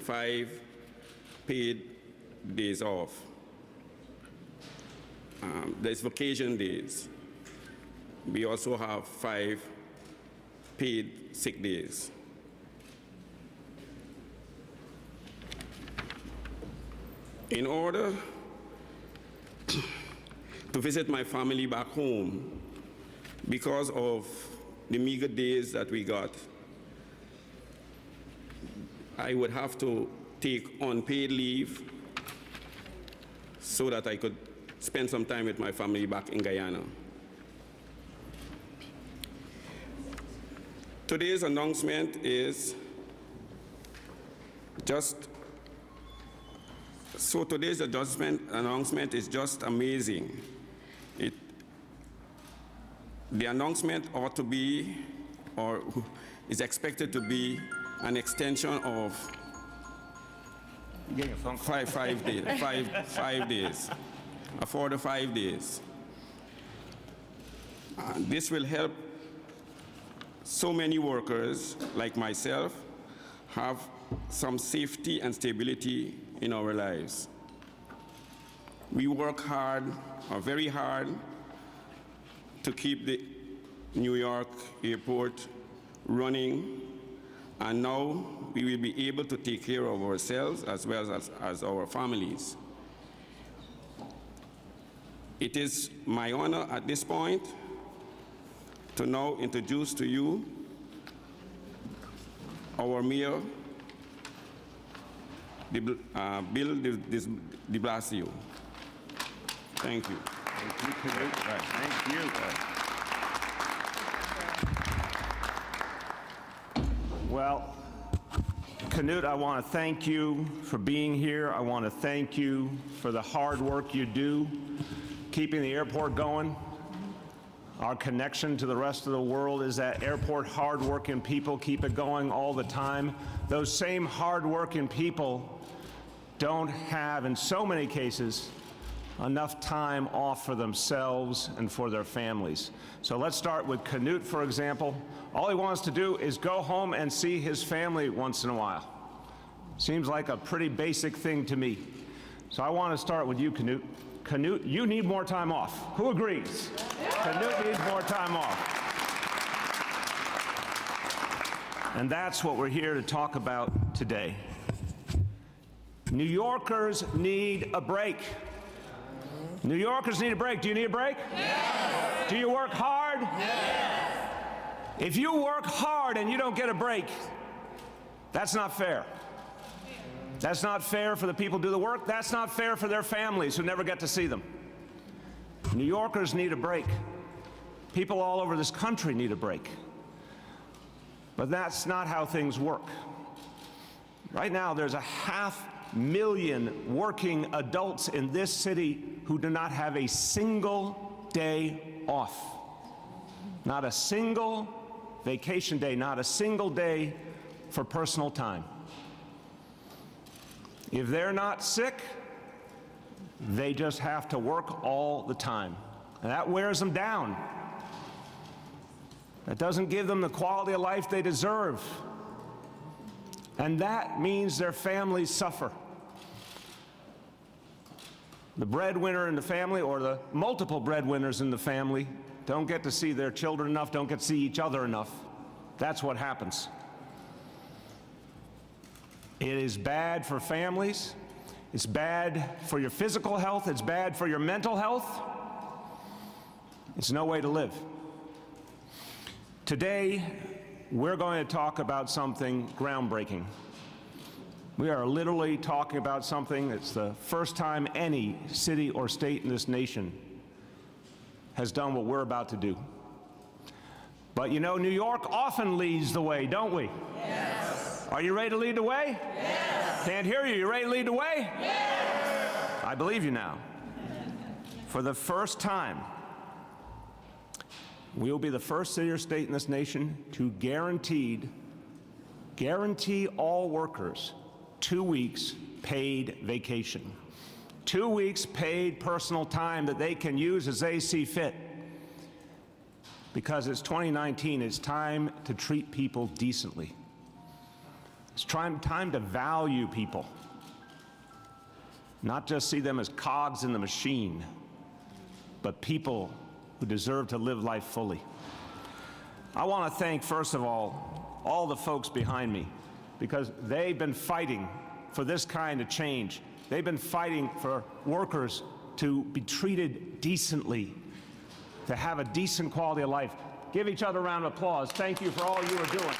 5 paid days off. There's vacation days. We also have 5 paid sick days. In order to visit my family back home, because of the meager days that we got, I would have to take unpaid leave so that I could spend some time with my family back in Guyana. Today's announcement is today's announcement is just amazing. The announcement ought to be, or is expected to be, an extension of 5 days, a 4 to 5 days. This will help so many workers like myself have some safety and stability in our lives. We work hard, or very hard, to keep the New York airport running, and now we will be able to take care of ourselves as well as our families. It is my honor at this point to now introduce to you our Mayor, Bill de Blasio. Thank you. Thank you, Canute. Thank you. Well, Canute, I want to thank you for being here. I want to thank you for the hard work you do, keeping the airport going. Our connection to the rest of the world is that airport hard-working people keep it going all the time. Those same hard-working people don't have, in so many cases, enough time off for themselves and for their families. So let's start with Canute, for example. All he wants to do is go home and see his family once in a while. Seems like a pretty basic thing to me. So I want to start with you, Canute. Canute, you need more time off. Who agrees? Canute needs more time off. And that's what we're here to talk about today. New Yorkers need a break. New Yorkers need a break. Do you need a break? Yes. Do you work hard? Yes. If you work hard and you don't get a break, that's not fair. That's not fair for the people who do the work. That's not fair for their families who never get to see them. New Yorkers need a break. People all over this country need a break. But that's not how things work. Right now, there's 500,000 working adults in this city who do not have a single day off. Not a single vacation day, not a single day for personal time. If they're not sick, they just have to work all the time. And that wears them down. That doesn't give them the quality of life they deserve. And that means their families suffer. The breadwinner in the family, or the multiple breadwinners in the family, don't get to see their children enough, don't get to see each other enough. That's what happens. It is bad for families. It's bad for your physical health. It's bad for your mental health. It's no way to live. Today, we're going to talk about something groundbreaking. We are literally talking about something that's the first time any city or state in this nation has done what we're about to do. But you know, New York often leads the way, don't we? Yes. Are you ready to lead the way? Yes. Can't hear you. You ready to lead the way? Yes. I believe you now. For the first time, we will be the first city or state in this nation to guarantee all workers 2 weeks paid vacation. 2 weeks paid personal time that they can use as they see fit. Because it's 2019, it's time to treat people decently. It's time to value people, not just see them as cogs in the machine, but people who deserve to live life fully. I want to thank, first of all the folks behind me, because they've been fighting for this kind of change. They've been fighting for workers to be treated decently, to have a decent quality of life. Give each other a round of applause. Thank you for all you are doing.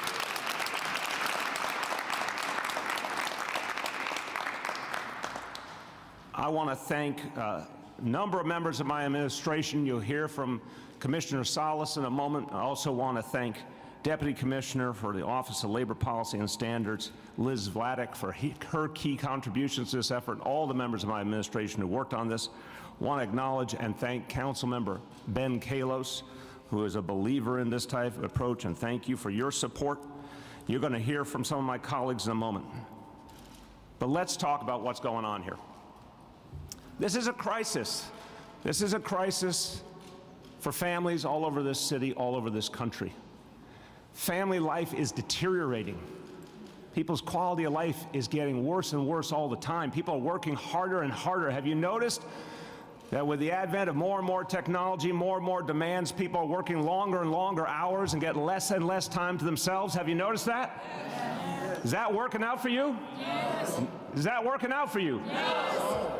I want to thank a number of members of my administration. You'll hear from Commissioner Salas in a moment. I also want to thank Deputy Commissioner for the Office of Labor Policy and Standards, Liz Vladeck, for her key contributions to this effort, all the members of my administration who worked on this. I want to acknowledge and thank Councilmember Ben Kallos, who is a believer in this type of approach, and thank you for your support. You're going to hear from some of my colleagues in a moment. But let's talk about what's going on here. This is a crisis. This is a crisis for families all over this city, all over this country. Family life is deteriorating. People's quality of life is getting worse and worse all the time. People are working harder and harder. Have you noticed that with the advent of more and more technology, more and more demands, people are working longer and longer hours and get less and less time to themselves? Have you noticed that? Yes. Is that working out for you? Yes. Is that working out for you? Yes.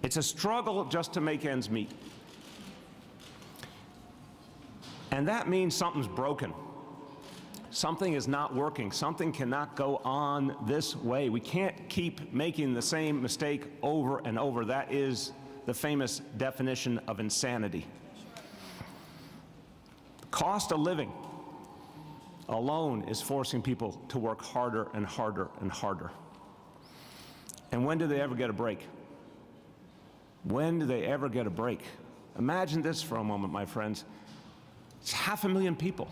It's a struggle just to make ends meet. And that means something's broken. Something is not working. Something cannot go on this way. We can't keep making the same mistake over and over. That is the famous definition of insanity. The cost of living alone is forcing people to work harder and harder and harder. And when do they ever get a break? When do they ever get a break? Imagine this for a moment, my friends. It's 500,000 people.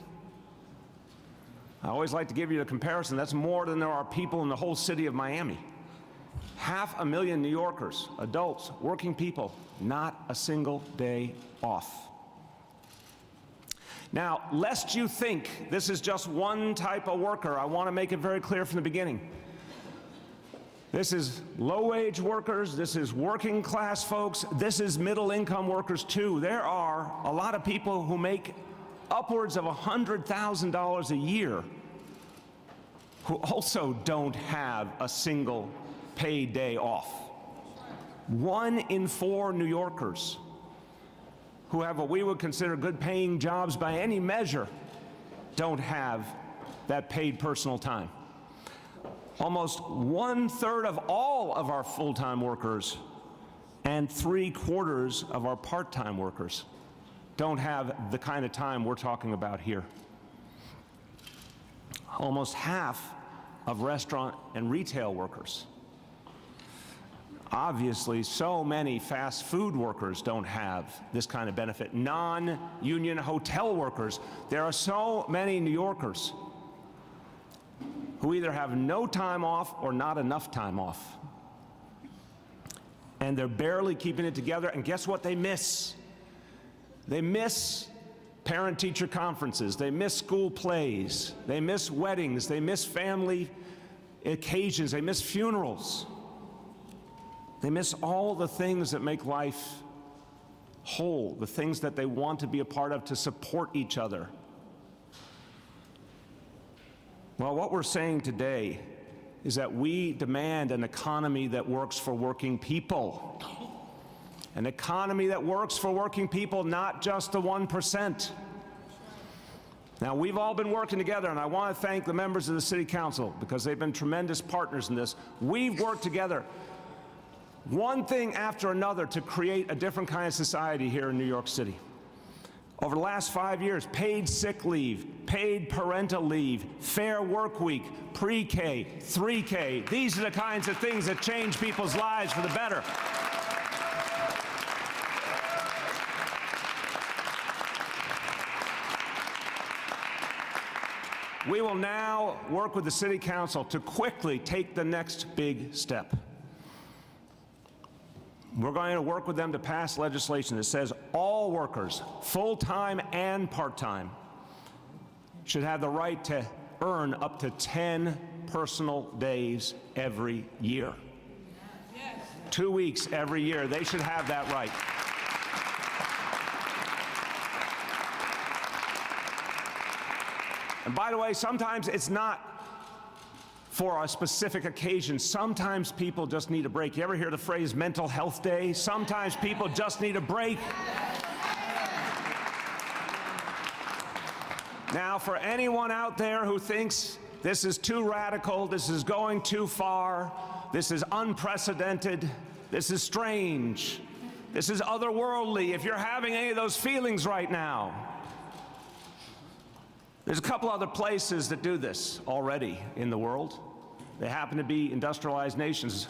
I always like to give you a comparison. That's more than there are people in the whole city of Miami. 500,000 New Yorkers, adults, working people, not a single day off. Now, lest you think this is just one type of worker, I want to make it very clear from the beginning. This is low-wage workers, this is working-class folks, this is middle-income workers too. There are a lot of people who make upwards of $100,000 a year who also don't have a single paid day off. 1 in 4 New Yorkers who have what we would consider good-paying jobs by any measure don't have that paid personal time. Almost 1/3 of all of our full-time workers and 3/4 of our part-time workers don't have the kind of time we're talking about here. Almost half of restaurant and retail workers. Obviously, so many fast food workers don't have this kind of benefit. Non-union hotel workers. There are so many New Yorkers who either have no time off or not enough time off. And they're barely keeping it together, and guess what they miss? They miss parent-teacher conferences, they miss school plays, they miss weddings, they miss family occasions, they miss funerals. They miss all the things that make life whole, the things that they want to be a part of to support each other. Well, what we're saying today is that we demand an economy that works for working people. An economy that works for working people, not just the 1%. Now, we've all been working together, and I want to thank the members of the City Council because they've been tremendous partners in this. We've worked together, one thing after another, to create a different kind of society here in New York City. Over the last 5 years, paid sick leave, paid parental leave, fair work week, pre-K, 3K. These are the kinds of things that change people's lives for the better. We will now work with the City Council to quickly take the next big step. We're going to work with them to pass legislation that says all workers, full-time and part-time, should have the right to earn up to 10 personal days every year. 2 weeks every year. They should have that right. And by the way, sometimes it's not for a specific occasion. Sometimes people just need a break. You ever hear the phrase mental health day? Sometimes people just need a break. Now, for anyone out there who thinks this is too radical, this is going too far, this is unprecedented, this is strange, this is otherworldly, if you're having any of those feelings right now, there's a couple other places that do this already in the world. They happen to be industrialized nations.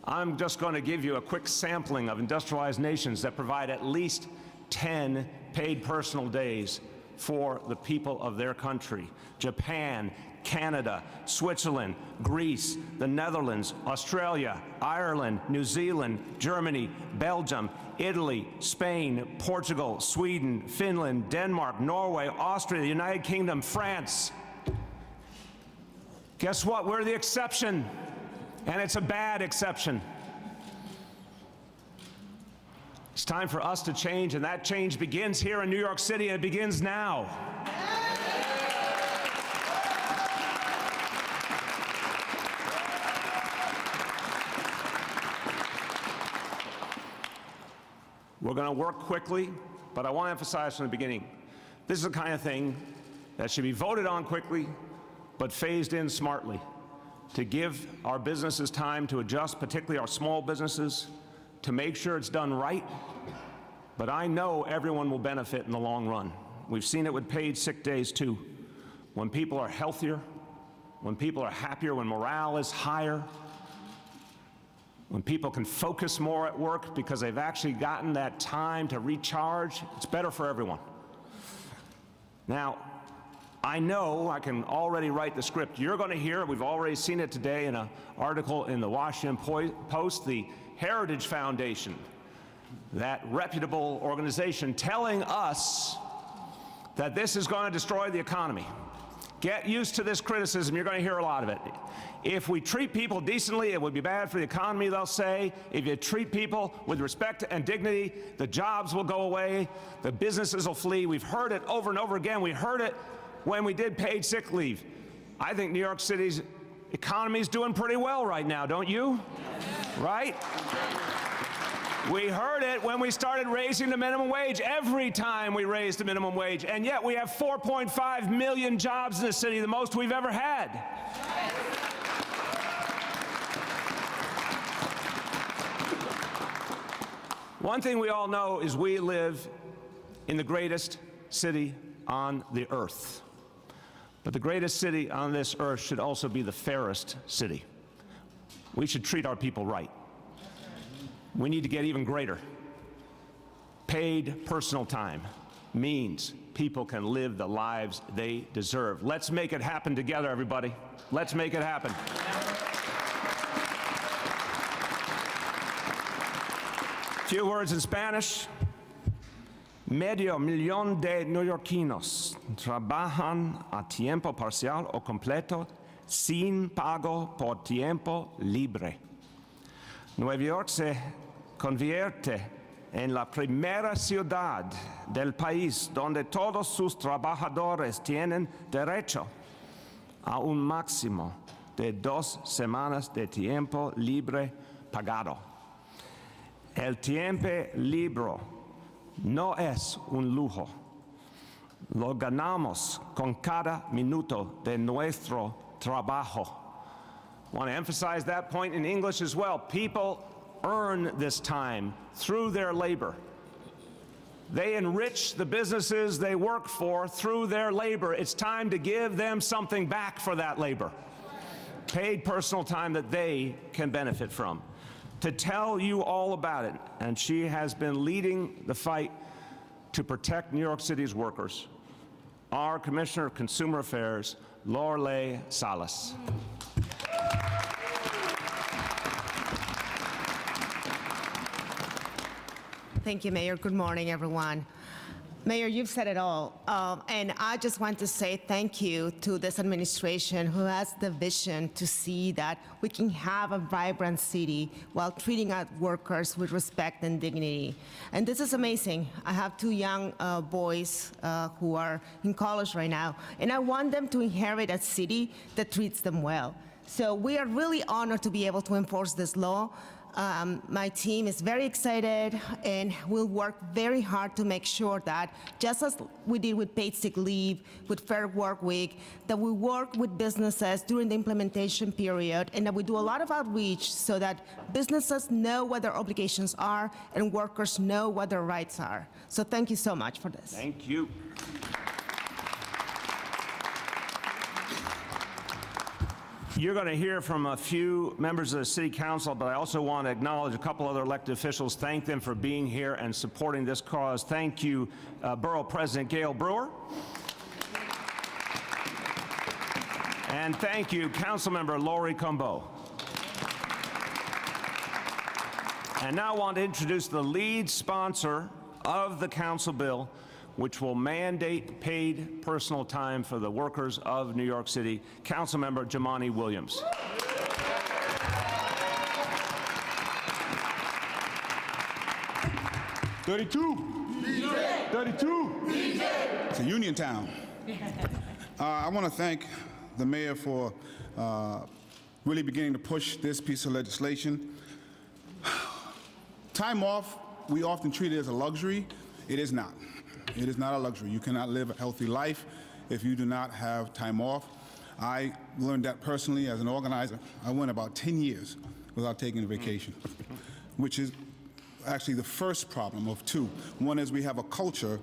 I'm just going to give you a quick sampling of industrialized nations that provide at least 10 paid personal days for the people of their country. Japan, Canada, Switzerland, Greece, the Netherlands, Australia, Ireland, New Zealand, Germany, Belgium, Italy, Spain, Portugal, Sweden, Finland, Denmark, Norway, Austria, the United Kingdom, France. Guess what? We're the exception, and it's a bad exception. It's time for us to change, and that change begins here in New York City, and it begins now. We're going to work quickly, but I want to emphasize from the beginning, this is the kind of thing that should be voted on quickly, but phased in smartly, to give our businesses time to adjust, particularly our small businesses, to make sure it's done right. But I know everyone will benefit in the long run. We've seen it with paid sick days too. When people are healthier, when people are happier, when morale is higher, when people can focus more at work because they've actually gotten that time to recharge, it's better for everyone. Now, I know I can already write the script. You're going to hear, we've already seen it today in an article in the Washington Post, the Heritage Foundation, that reputable organization, telling us that this is going to destroy the economy. Get used to this criticism. You're going to hear a lot of it. If we treat people decently, it would be bad for the economy, they'll say. If you treat people with respect and dignity, the jobs will go away, the businesses will flee. We've heard it over and over again. We heard it when we did paid sick leave. I think New York City's economy is doing pretty well right now, don't you? Right? We heard it when we started raising the minimum wage, every time we raised the minimum wage, and yet we have 4.5 million jobs in the city, the most we've ever had. One thing we all know is we live in the greatest city on the earth. But the greatest city on this earth should also be the fairest city. We should treat our people right. We need to get even greater. Paid personal time means people can live the lives they deserve. Let's make it happen together, everybody. Let's make it happen. A few words in Spanish. Medio millón de neoyorquinos trabajan a tiempo parcial o completo sin pago por tiempo libre. Nueva York se convierte en la primera ciudad del país donde todos sus trabajadores tienen derecho a un máximo de 2 semanas de tiempo libre pagado. El tiempo libre no es un lujo. Lo ganamos con cada minuto de nuestro trabajo. I want to emphasize that point in English as well. People earn this time through their labor. They enrich the businesses they work for through their labor. It's time to give them something back for that labor. Paid personal time that they can benefit from. To tell you all about it, and she has been leading the fight to protect New York City's workers, our Commissioner of Consumer Affairs, Lorelei Salas. Thank you, Mayor. Good morning, everyone. Mayor, you've said it all. And I just want to say thank you to this administration who has the vision to see that we can have a vibrant city while treating our workers with respect and dignity. And this is amazing. I have two young boys who are in college right now, and I want them to inherit a city that treats them well. So we are really honored to be able to enforce this law. My team is very excited and will work very hard to make sure that, just as we did with paid sick leave, with Fair Work Week, that we work with businesses during the implementation period and that we do a lot of outreach so that businesses know what their obligations are and workers know what their rights are. So thank you so much for this. Thank you. You're going to hear from a few members of the City Council, but I also want to acknowledge a couple other elected officials, thank them for being here and supporting this cause. Thank you, Borough President Gail Brewer. And thank you, Councilmember Lori Cumbo. And now I want to introduce the lead sponsor of the Council bill, which will mandate paid personal time for the workers of New York City, Councilmember Jumaane Williams. It's a union town. I want to thank the mayor for really beginning to push this piece of legislation. Time off, we often treat it as a luxury. It is not. It is not a luxury. You cannot live a healthy life if you do not have time off. I learned that personally as an organizer. I went about 10 years without taking a vacation, which is actually the first problem of two. One is we have a culture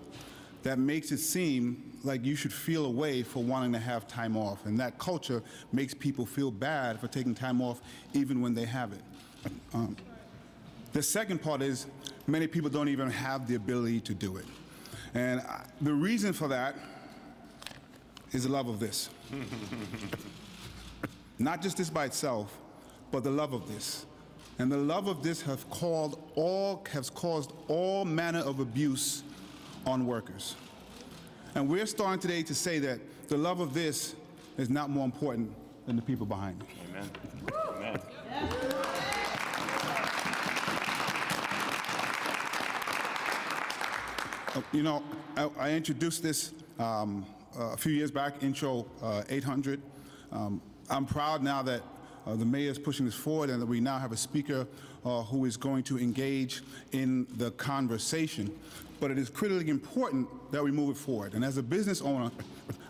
that makes it seem like you should feel away for wanting to have time off, and that culture makes people feel bad for taking time off even when they have it. The second part is many people don't even have the ability to do it. And the reason for that is the love of this. Not just this by itself, but the love of this. And the love of this has caused all manner of abuse on workers. And we're starting today to say that the love of this is not more important than the people behind it. Amen. Amen. You know, I introduced this a few years back, Intro 800. I'm proud now that the mayor is pushing this forward and that we now have a speaker who is going to engage in the conversation. But it is critically important that we move it forward. And as a business owner,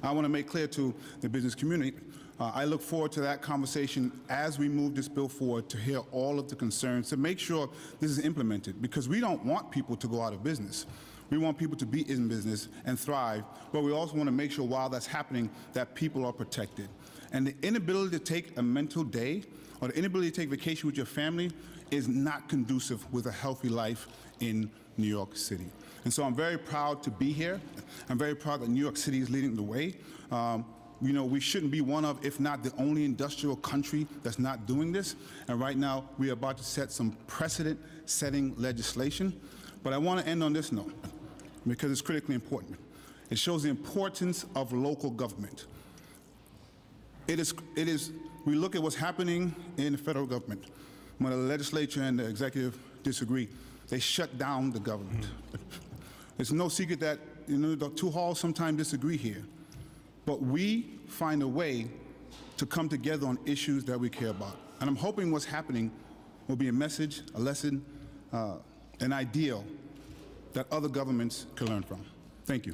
I want to make clear to the business community, I look forward to that conversation as we move this bill forward to hear all of the concerns, to make sure this is implemented, because we don't want people to go out of business. We want people to be in business and thrive, but we also want to make sure while that's happening that people are protected. And the inability to take a mental day or the inability to take vacation with your family is not conducive with a healthy life in New York City. And so I'm very proud to be here. I'm very proud that New York City is leading the way. You know, we shouldn't be one of, if not the only industrial country that's not doing this. And right now, we are about to set some precedent-setting legislation. But I want to end on this note, because it's critically important. It shows the importance of local government. We look at what's happening in the federal government. When the legislature and the executive disagree, they shut down the government. It's no secret that, you know, the two halls sometimes disagree here. But we find a way to come together on issues that we care about. And I'm hoping what's happening will be a message, a lesson, an ideal that other governments can learn from. Thank you.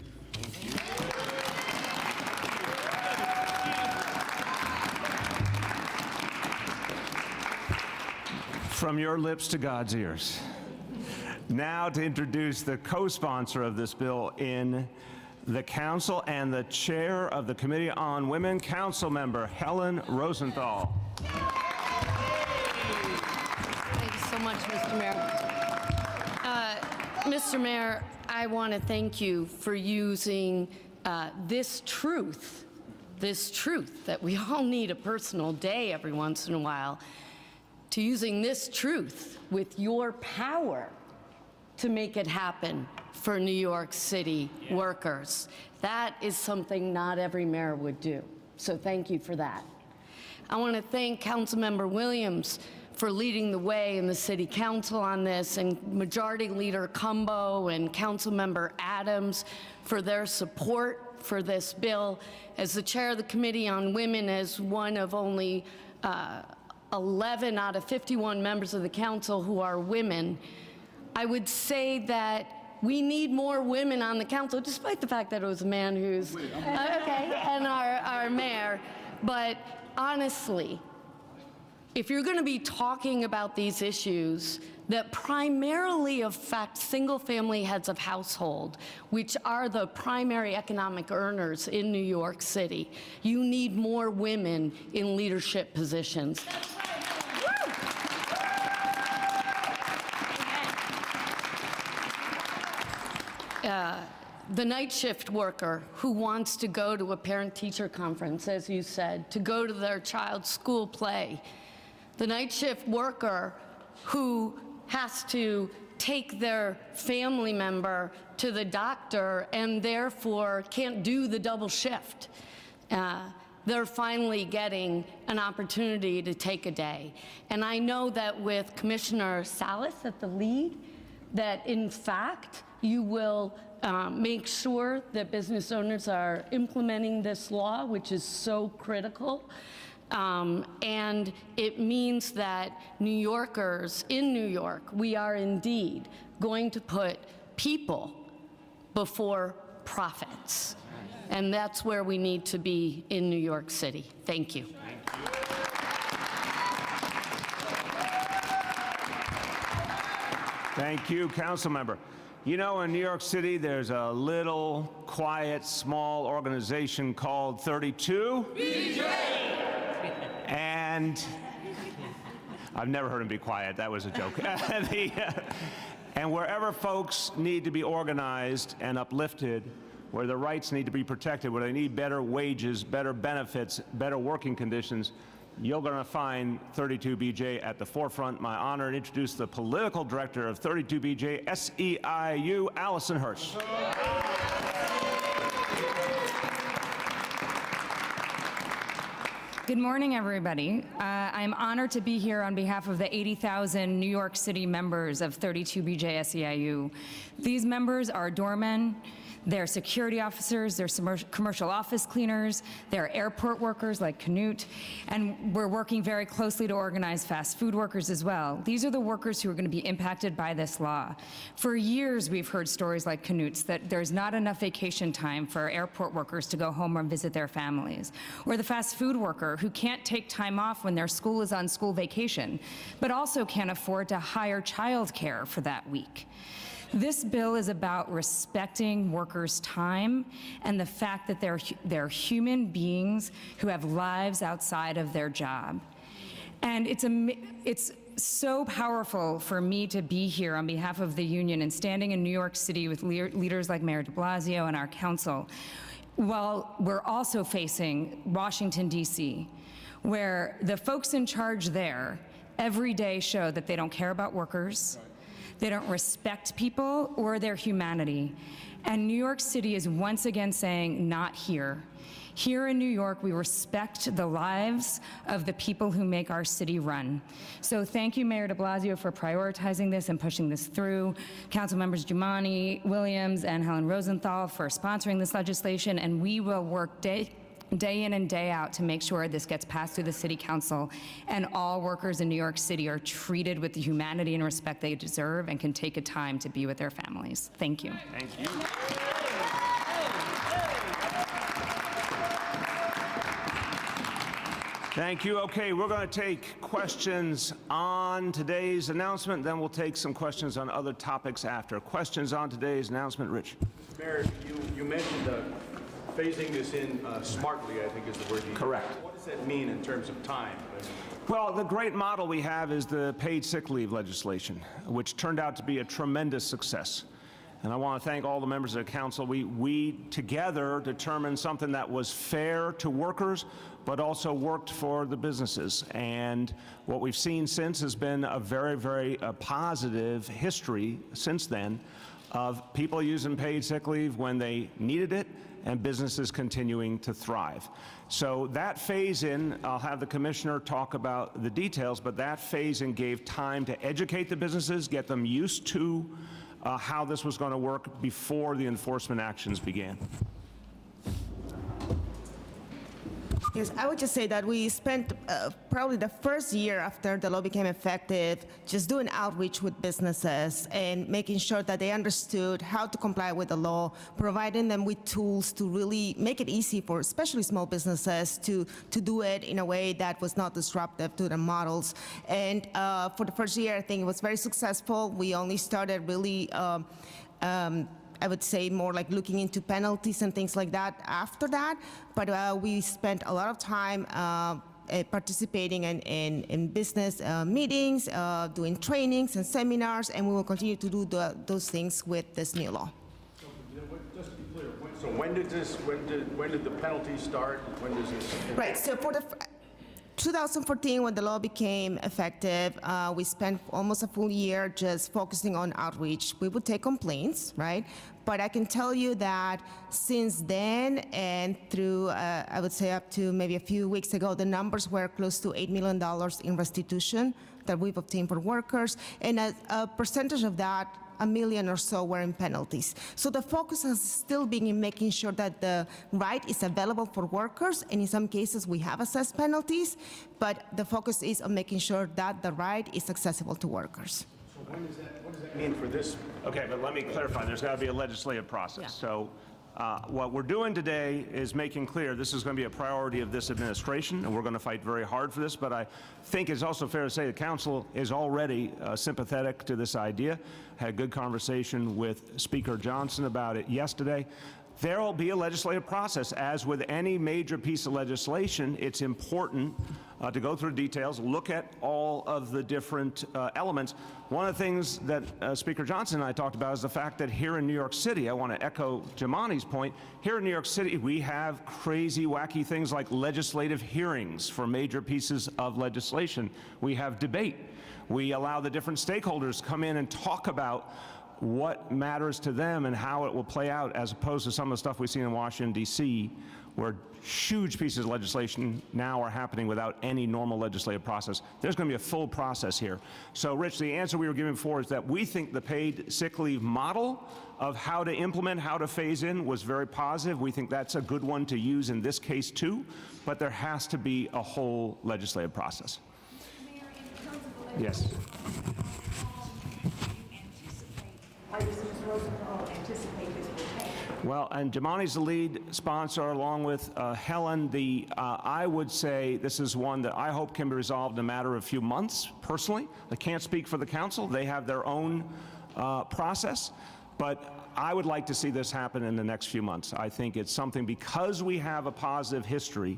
From your lips to God's ears. Now to introduce the co-sponsor of this bill in the Council and the chair of the Committee on Women, Councilmember Helen Rosenthal. Thank you so much, Mr. Mayor. Mr. Mayor, I want to thank you for using this truth that we all need a personal day every once in a while, to using this truth with your power to make it happen for New York City workers. That is something not every mayor would do. So thank you for that. I want to thank Councilmember Williams for leading the way in the City Council on this, and Majority Leader Cumbo and Councilmember Adams for their support for this bill. As the chair of the Committee on Women, as one of only 11 out of 51 members of the council who are women, I would say that we need more women on the council, despite the fact that it was a man who's, okay, and our mayor. But honestly, if you're going to be talking about these issues that primarily affect single-family heads of household, which are the primary economic earners in New York City, you need more women in leadership positions. The night shift worker who wants to go to a parent-teacher conference, as you said, to go to their child's school play. The night shift worker who has to take their family member to the doctor and therefore can't do the double shift. They're finally getting an opportunity to take a day. And I know that with Commissioner Salas at the lead, that in fact you will make sure that business owners are implementing this law, which is so critical. And it means that New Yorkers in New York, we are indeed going to put people before profits. And that's where we need to be in New York City. Thank you. Thank you, Councilmember. You know, in New York City, there's a little, quiet, small organization called 32 BJ. And I've never heard him be quiet. That was a joke. And wherever folks need to be organized and uplifted, where their rights need to be protected, where they need better wages, better benefits, better working conditions, you're going to find 32BJ at the forefront. My honor to introduce the political director of 32BJ SEIU, Allison Hirsch. Good morning, everybody. I'm honored to be here on behalf of the 80,000 New York City members of 32BJ SEIU. These members are doormen, they're security officers, they're commercial office cleaners, they're airport workers like Canute, and we're working very closely to organize fast food workers as well. These are the workers who are going to be impacted by this law. For years, we've heard stories like Canute's that there's not enough vacation time for airport workers to go home and visit their families, or the fast food worker who can't take time off when their school is on school vacation, but also can't afford to hire childcare for that week. This bill is about respecting workers' time and the fact that they're human beings who have lives outside of their job. And it's so powerful for me to be here on behalf of the union and standing in New York City with leaders like Mayor de Blasio and our council, while we're also facing Washington, D.C., where the folks in charge there every day show that they don't care about workers, they don't respect people or their humanity. And New York City is once again saying, not here. Here in New York, we respect the lives of the people who make our city run. So thank you, Mayor de Blasio, for prioritizing this and pushing this through. Council members Jumani, Williams, and Helen Rosenthal for sponsoring this legislation, and we will work day in and day out to make sure this gets passed through the City Council and all workers in New York City are treated with the humanity and respect they deserve and can take a time to be with their families. Thank you. Thank you. Thank you. Okay, we're going to take questions on today's announcement, then we'll take some questions on other topics after. Questions on today's announcement, Rich. Mayor, you mentioned phasing this in smartly, I think is the word you used. Correct. What does that mean in terms of time? Well, the great model we have is the paid sick leave legislation, which turned out to be a tremendous success. And I want to thank all the members of the council. We together determined something that was fair to workers, but also worked for the businesses. And what we've seen since has been a very, very positive history since then of people using paid sick leave when they needed it and businesses continuing to thrive. So that phase-in, I'll have the commissioner talk about the details, but that phase-in gave time to educate the businesses, get them used to how this was going to work before the enforcement actions began. Yes, I would just say that we spent probably the first year after the law became effective just doing outreach with businesses and making sure that they understood how to comply with the law, providing them with tools to really make it easy for especially small businesses to do it in a way that was not disruptive to the models. And for the first year, I think it was very successful. We only started really I would say more like looking into penalties and things like that after that, but we spent a lot of time participating in business meetings, doing trainings and seminars, and we will continue to do those things with this new law. So, just to be clear, so when did the penalties start? When does this? Right, so for the 2014, when the law became effective, we spent almost a full year just focusing on outreach. We would take complaints, right? But I can tell you that since then and through, I would say up to maybe a few weeks ago, the numbers were close to $8 million in restitution that we've obtained for workers. And a percentage of that, $1 million or so, were in penalties. So the focus has still been in making sure that the right is available for workers, and in some cases we have assessed penalties, but the focus is on making sure that the right is accessible to workers. So what does that mean for this? Okay, but let me clarify. There's got to be a legislative process. Yeah. So what we're doing today is making clear this is going to be a priority of this administration, and we're going to fight very hard for this. But I think it's also fair to say the council is already sympathetic to this idea. Had a good conversation with Speaker Johnson about it yesterday. There will be a legislative process. As with any major piece of legislation, it's important to go through details, look at all of the different elements. One of the things that Speaker Johnson and I talked about is the fact that here in New York City, I want to echo Jamani's point, here in New York City we have crazy, wacky things like legislative hearings for major pieces of legislation. We have debate. We allow the different stakeholders to come in and talk about what matters to them and how it will play out, as opposed to some of the stuff we see in Washington, D.C., where huge pieces of legislation now are happening without any normal legislative process. There's going to be a full process here. So, Rich, the answer we were giving before is that we think the paid sick leave model of how to implement, how to phase in was very positive. We think that's a good one to use in this case, too, but there has to be a whole legislative process. Mayor, in terms of the Yes. how does Ms. Rosenthal anticipate this will take? Well, and Jamani's the lead sponsor, along with Helen. I would say this is one that I hope can be resolved in a matter of a few months, personally. I can't speak for the council. They have their own process. But I would like to see this happen in the next few months. I think it's something, because we have a positive history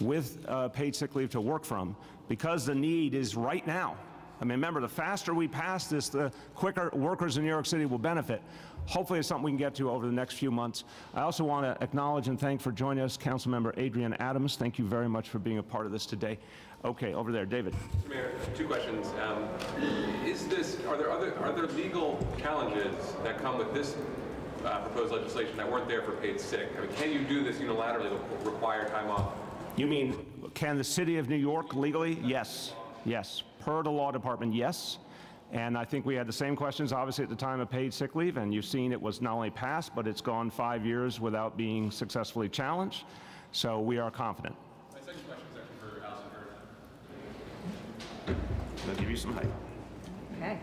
with paid sick leave to work from, because the need is right now. I mean, remember, the faster we pass this, the quicker workers in New York City will benefit. Hopefully it's something we can get to over the next few months. I also want to acknowledge and thank for joining us, Councilmember Adrienne Adams. Thank you very much for being a part of this today. Okay, over there, David. Mr. Mayor, two questions. Are there legal challenges that come with this proposed legislation that weren't there for paid sick? I mean, can you do this unilaterally to require time off? You mean, can the city of New York legally? Yes, yes. Per the law department, yes. And I think we had the same questions, obviously, at the time of paid sick leave, and you've seen it was not only passed, but it's gone 5 years without being successfully challenged. So we are confident. My second question is actually for Allison Hurd. I'll give you some height. Okay.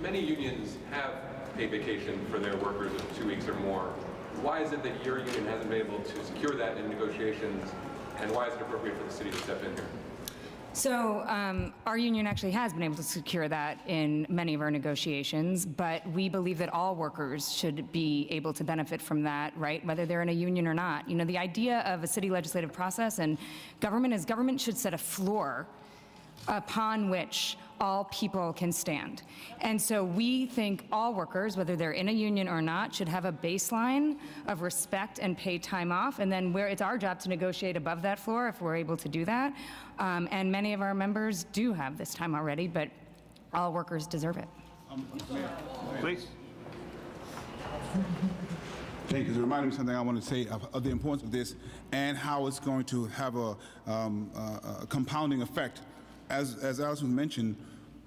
Many unions have paid vacation for their workers of 2 weeks or more. Why is it that your union hasn't been able to secure that in negotiations, and why is it appropriate for the city to step in here? So our union actually has been able to secure that in many of our negotiations, but we believe that all workers should be able to benefit from that, right, whether they're in a union or not. You know, the idea of a city legislative process and government is government should set a floor upon which all people can stand. And so we think all workers, whether they're in a union or not, should have a baseline of respect and paid time off, and then it's our job to negotiate above that floor if we're able to do that. And many of our members do have this time already, but all workers deserve it. Please. Thank you. It reminded me of something I want to say of the importance of this and how it's going to have a compounding effect. As Allison mentioned,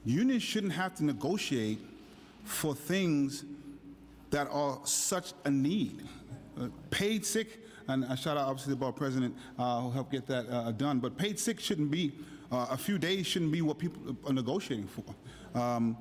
unions shouldn't have to negotiate for things that are such a need. Paid sick, and I shout out obviously the board president who helped get that done, but paid sick shouldn't be, a few days shouldn't be what people are negotiating for.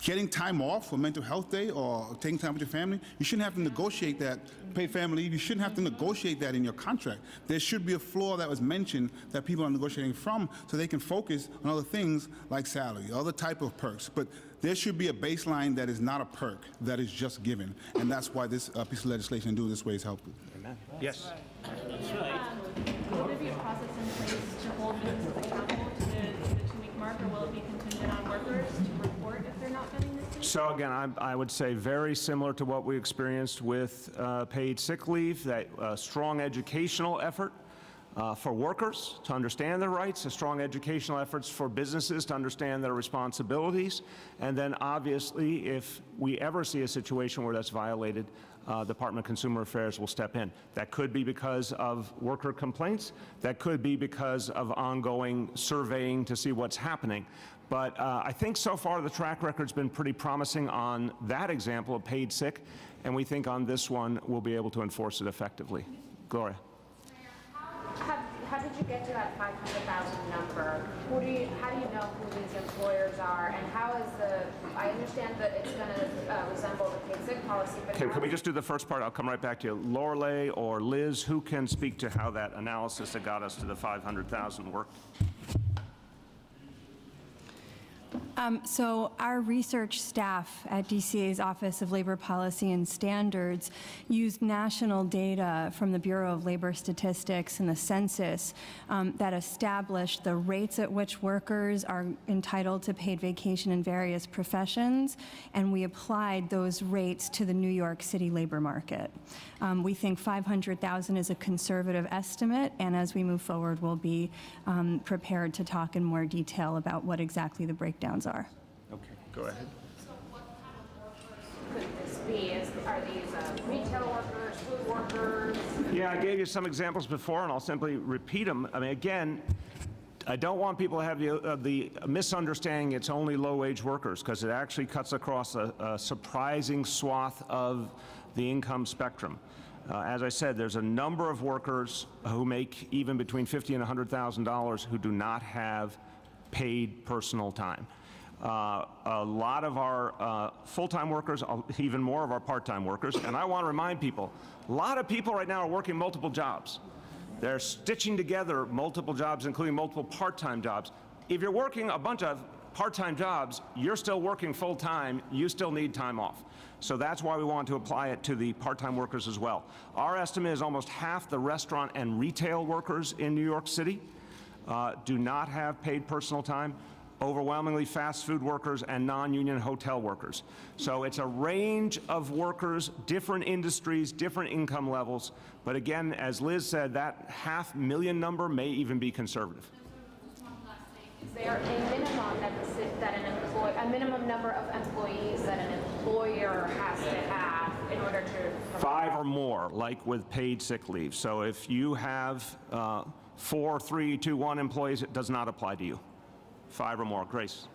Getting time off for mental health day or taking time with your family, you shouldn't have to negotiate that. Paid family leave, you shouldn't have to negotiate that in your contract. There should be a floor that was mentioned that people are negotiating from so they can focus on other things like salary, other type of perks. But there should be a baseline that is not a perk, that is just given. And that's why this piece of legislation and doing this way is helpful. Amen. Yes. That's right. Will there be a process in place to hold businesses accountable to the 2-week mark, or will it be contingent on workers to report if they're not getting this? So again, I would say very similar to what we experienced with paid sick leave, that strong educational effort for workers to understand their rights, a strong educational efforts for businesses to understand their responsibilities, and then obviously if we ever see a situation where that's violated, Department of Consumer Affairs will step in. That could be because of worker complaints. That could be because of ongoing surveying to see what's happening. But I think so far the track record's been pretty promising on that example of paid sick, and we think on this one we'll be able to enforce it effectively. Gloria. How did you get to that 500,000 number? How do you know who these employers are, and how is I understand that it's going to resemble the paid sick policy, but okay, can we just do the first part? I'll come right back to you. Lorelei or Liz, who can speak to how that analysis that got us to the 500,000 worked? So our research staff at DCA's Office of Labor Policy and Standards used national data from the Bureau of Labor Statistics and the census that established the rates at which workers are entitled to paid vacation in various professions, and we applied those rates to the New York City labor market. We think 500,000 is a conservative estimate, and as we move forward, we'll be prepared to talk in more detail about what exactly the breakdowns are. Okay, go ahead. So what kind of workers could this be? Are these retail workers, food workers? Yeah, I gave you some examples before, and I'll simply repeat them. I mean, again, I don't want people to have the misunderstanding it's only low-wage workers, because it actually cuts across a surprising swath of the income spectrum. As I said, there's a number of workers who make even between $50,000 and $100,000 who do not have paid personal time. A lot of our full-time workers, even more of our part-time workers, and I want to remind people, a lot of people right now are working multiple jobs. They're stitching together multiple jobs, including multiple part-time jobs. If you're working a bunch of part-time jobs, you're still working full-time, you still need time off. So that's why we want to apply it to the part-time workers as well. Our estimate is almost half the restaurant and retail workers in New York City do not have paid personal time. Overwhelmingly fast food workers and non-union hotel workers. So it's a range of workers, different industries, different income levels. But again, as Liz said, that 500,000 number may even be conservative. Is there a minimum a minimum number of employees that an employer has to have in order to 5 or more, like with paid sick leave. So if you have 4, 3, 2, 1 employees, it does not apply to you. 5 or more. Grace.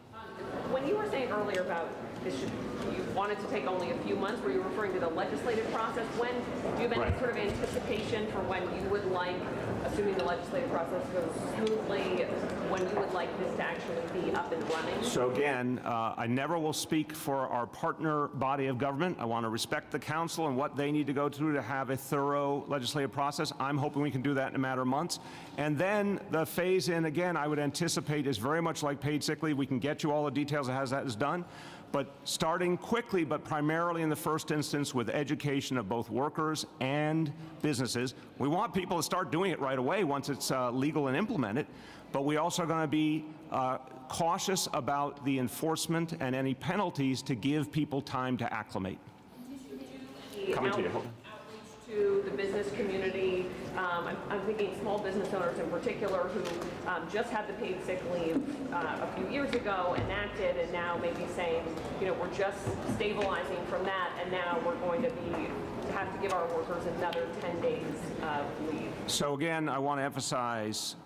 When you were saying earlier about you wanted to take only a few months, were you referring to the legislative process? When do you have any sort of anticipation for when you would like, assuming the legislative process goes smoothly, when you would like this to actually be up and running? So again, I never will speak for our partner body of government. I want to respect the council and what they need to go through to have a thorough legislative process. I'm hoping we can do that in a matter of months. And then the phase in, again, I would anticipate is very much like paid sick leave. We can get you all the details of how that is done. But starting quickly, but primarily in the first instance with education of both workers and businesses. We want people to start doing it right away once it's legal and implemented. But we also are going to be cautious about the enforcement and any penalties to give people time to acclimate. Coming to you. Hold on. To the business community, I'm thinking small business owners in particular who just had the paid sick leave a few years ago enacted, and now maybe saying, you know, we're just stabilizing from that, and now we're going to have to give our workers another 10 days of leave. So again, I want to emphasize,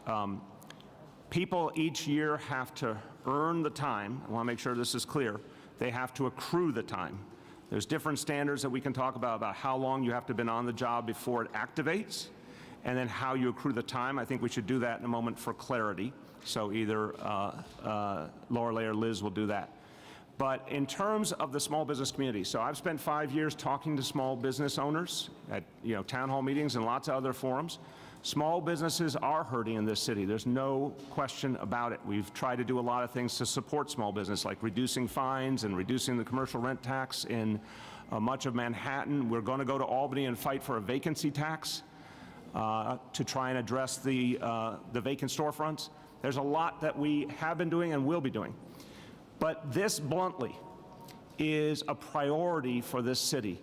people each year have to earn the time. I want to make sure this is clear. They have to accrue the time. There's different standards that we can talk about how long you have to have been on the job before it activates, and then how you accrue the time. I think we should do that in a moment for clarity. So either Lorelei or Liz will do that. But in terms of the small business community, so I've spent 5 years talking to small business owners at town hall meetings and lots of other forums. Small businesses are hurting in this city. There's no question about it. We've tried to do a lot of things to support small business, like reducing fines and reducing the commercial rent tax in much of Manhattan. We're going to go to Albany and fight for a vacancy tax to try and address the vacant storefronts. There's a lot that we have been doing and will be doing. But this, bluntly, is a priority for this city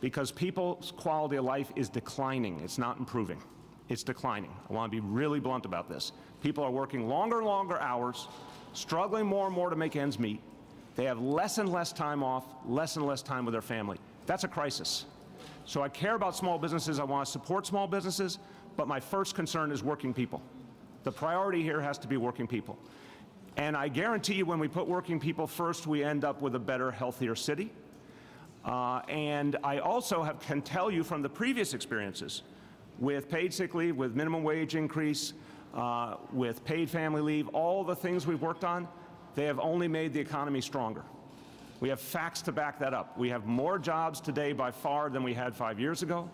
because people's quality of life is declining. It's not improving. It's declining. I want to be really blunt about this. People are working longer and longer hours, struggling more and more to make ends meet. They have less and less time off, less and less time with their family. That's a crisis. So I care about small businesses. I want to support small businesses, but my first concern is working people. The priority here has to be working people. And I guarantee you when we put working people first, we end up with a better, healthier city. And I also can tell you from the previous experiences, with paid sick leave, with minimum wage increase, with paid family leave, all the things we've worked on, they have only made the economy stronger. We have facts to back that up. We have more jobs today by far than we had 5 years ago.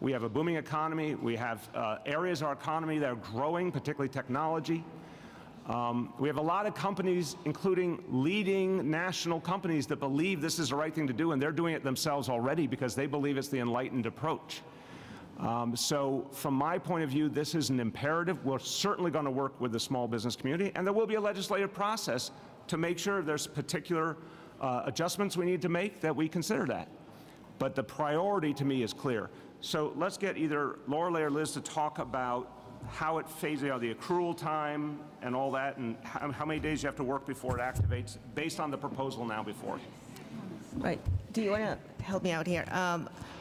We have a booming economy. We have areas of our economy that are growing, particularly technology. We have a lot of companies, including leading national companies, that believe this is the right thing to do, and they're doing it themselves already because they believe it's the enlightened approach. So from my point of view, this is an imperative. We're certainly going to work with the small business community, and there will be a legislative process to make sure if there's particular adjustments we need to make, that we consider that. But the priority to me is clear. So let's get either Lorelei or Liz to talk about how it phases, the accrual time and all that, and how many days you have to work before it activates, based on the proposal now before it. Right. Do you want to help me out here?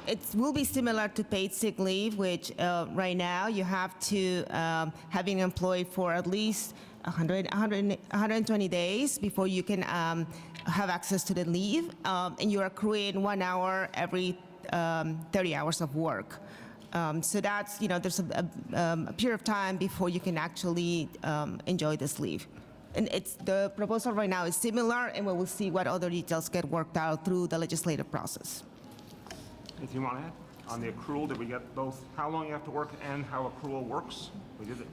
It will be similar to paid sick leave, which right now you have to have been employed for at least 120 days before you can have access to the leave, and you're accruing 1 hour every 30 hours of work. So that's, there's a period of time before you can actually enjoy this leave. And the proposal right now is similar, and we will see what other details get worked out through the legislative process. Anything you want to add? On the accrual, did we get both how long you have to work and how accrual works? We did it.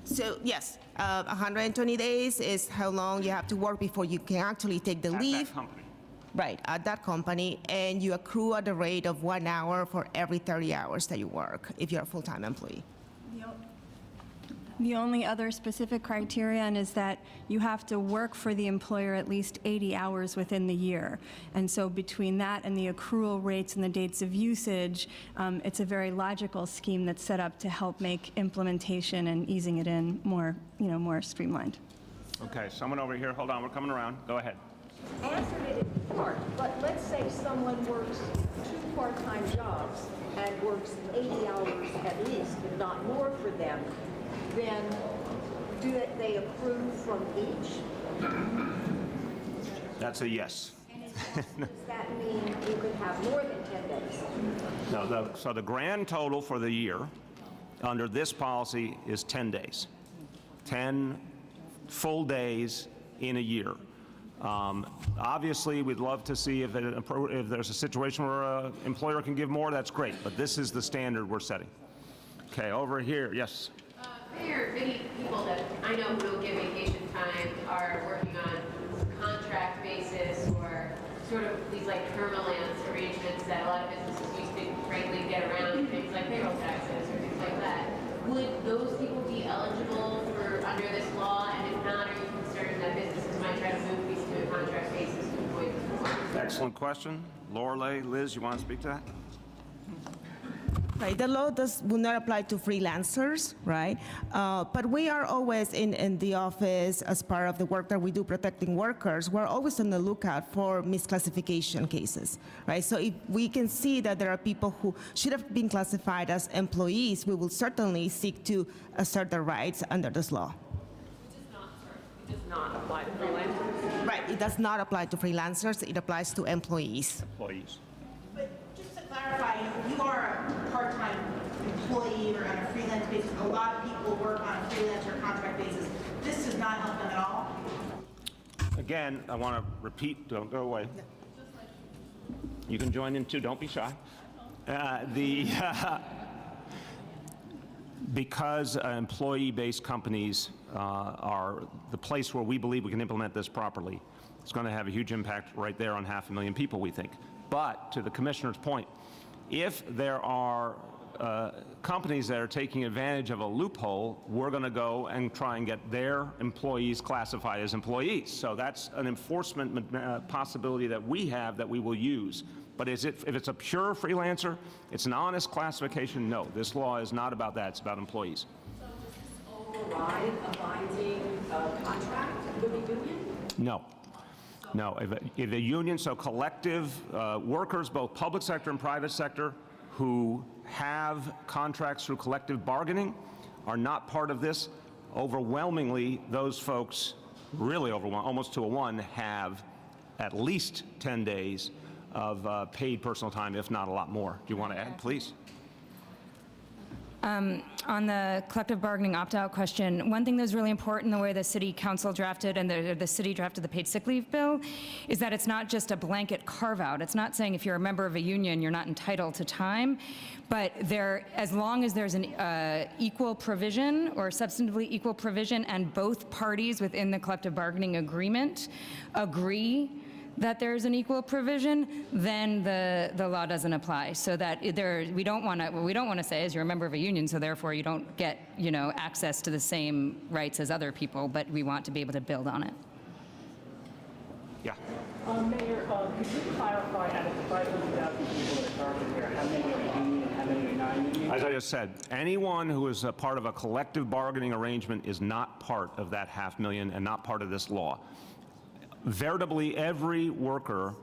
So yes, 120 days is how long you have to work before you can actually take the leave. At that company. Right, at that company, and you accrue at the rate of 1 hour for every 30 hours that you work if you're a full-time employee. The only other specific criterion is that you have to work for the employer at least 80 hours within the year. And so between that and the accrual rates and the dates of usage, it's a very logical scheme that's set up to help make implementation and easing it in more, more streamlined. Okay, someone over here, hold on, we're coming around. Go ahead. Answered it in part, but let's say someone works 2 part-time jobs and works 80 hours at least, if not more for them, then do they accrue from each? That's a yes. Does that mean you could have more than 10 days? No, so the grand total for the year under this policy is 10 days. 10 full days in a year. Obviously, we'd love to see if there's a situation where an employer can give more, that's great, but this is the standard we're setting. Okay, over here, yes. Mayor, many people that I know who don't get vacation time are working on contract basis or sort of these like permalance arrangements that a lot of businesses used to frankly get around, things like payroll taxes or things like that. Would those people be eligible for under Excellent question. Lorelei, Liz, you want to speak to that? Right, the law will not apply to freelancers, right? But we are always in the office as part of the work that we do protecting workers. We're always on the lookout for misclassification cases, right? So if we can see that there are people who should have been classified as employees, we will certainly seek to assert their rights under this law. It does not apply to freelancers? Right, it does not apply to freelancers, it applies to employees. Employees. Just to clarify, if you are a part-time employee or on a freelance basis, a lot of people work on a freelance or contract basis. This does not help them at all? Again, I want to repeat, don't go away. You can join in too, don't be shy. Because employee-based companies are the place where we believe we can implement this properly, it's going to have a huge impact right there on 500,000 people, we think. But to the Commissioner's point, if there are companies that are taking advantage of a loophole, we're going to go and try and get their employees classified as employees. So that's an enforcement possibility that we have that we will use. But if it's a pure freelancer, it's an honest classification, no. This law is not about that. It's about employees. So does this override a binding contract with the union? No. No. If a union, so collective workers, both public sector and private sector, who have contracts through collective bargaining are not part of this. Overwhelmingly, those folks, really almost to a one, have at least 10 days of paid personal time, if not a lot more. Do you want to add, please? On the collective bargaining opt-out question, one thing that's really important, the way the city council drafted and the city drafted the paid sick leave bill, is that it's not just a blanket carve-out. It's not saying if you're a member of a union, you're not entitled to time, but as long as there's an equal provision or substantively equal provision and both parties within the collective bargaining agreement agree that there's an equal provision, then the law doesn't apply. So that what we don't want to say is you're a member of a union, so therefore you don't get access to the same rights as other people, but we want to be able to build on it. Yeah. Mayor, could you clarify out of the 500,000 people that are targeted here, how many are union and how many are non-union? As I just said, anyone who is a part of a collective bargaining arrangement is not part of that 500,000 and not part of this law. Veritably, every worker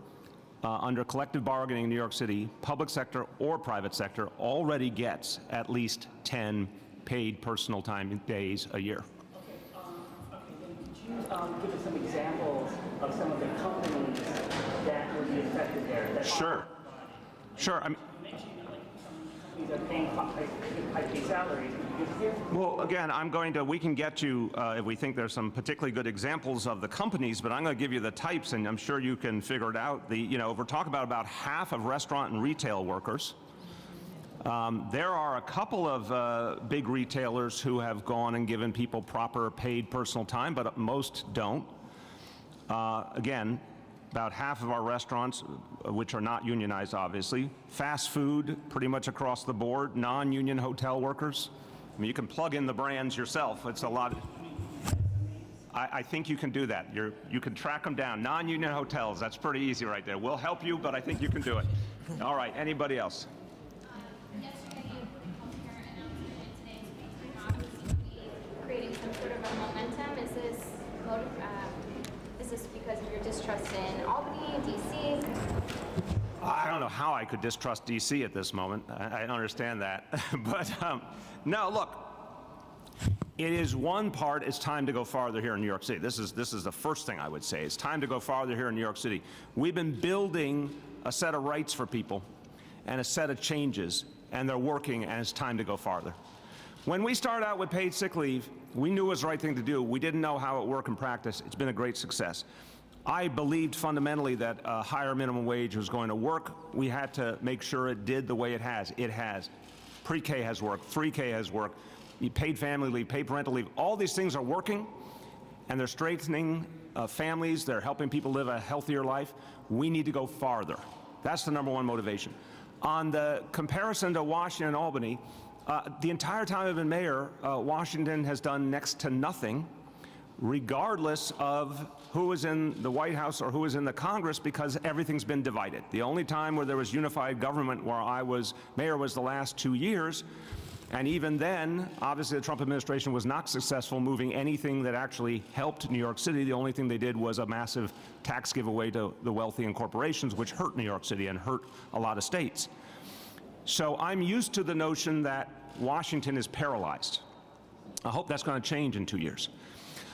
under collective bargaining in New York City, public sector or private sector, already gets at least 10 paid personal time days a year. Okay, then could you give us some examples of some of the companies that would be affected there? Sure. Sure. I mean, these are paying high-pay salaries. well, again, we can get you, if we think there's some particularly good examples of the companies, but I'm going to give you the types, and I'm sure you can figure it out. We're talking about half of restaurant and retail workers. There are a couple of big retailers who have gone and given people proper paid personal time, but most don't. Again, about half of our restaurants, which are not unionized, obviously. Fast food, pretty much across the board. Non-union hotel workers. I mean, you can plug in the brands yourself. It's a lot. I think you can do that. You can track them down. Non-union hotels, that's pretty easy right there. We'll help you, but I think you can do it. All right, anybody else? Creating some sort of a momentum? Is this because of your distrust in Albany, D.C.? I don't know how I could distrust D.C. at this moment. I don't understand that. But no, look, it is one part, it's time to go farther here in New York City. This is the first thing I would say. It's time to go farther here in New York City. We've been building a set of rights for people and a set of changes, and they're working, and it's time to go farther. When we started out with paid sick leave, we knew it was the right thing to do. We didn't know how it worked in practice. It's been a great success. I believed fundamentally that a higher minimum wage was going to work. We had to make sure it did the way it has. It has. Pre-K has worked. Free K has worked. Paid family leave, paid parental leave. All these things are working, and they're strengthening families. They're helping people live a healthier life. We need to go farther. That's the #1 motivation. On the comparison to Washington and Albany, the entire time I've been mayor, Washington has done next to nothing regardless of who is in the White House or who is in the Congress, because everything's been divided. The only time where there was unified government where I was mayor was the last 2 years, and even then, obviously the Trump administration was not successful moving anything that actually helped New York City. The only thing they did was a massive tax giveaway to the wealthy and corporations, which hurt New York City and hurt a lot of states. So I'm used to the notion that Washington is paralyzed. I hope that's going to change in 2 years.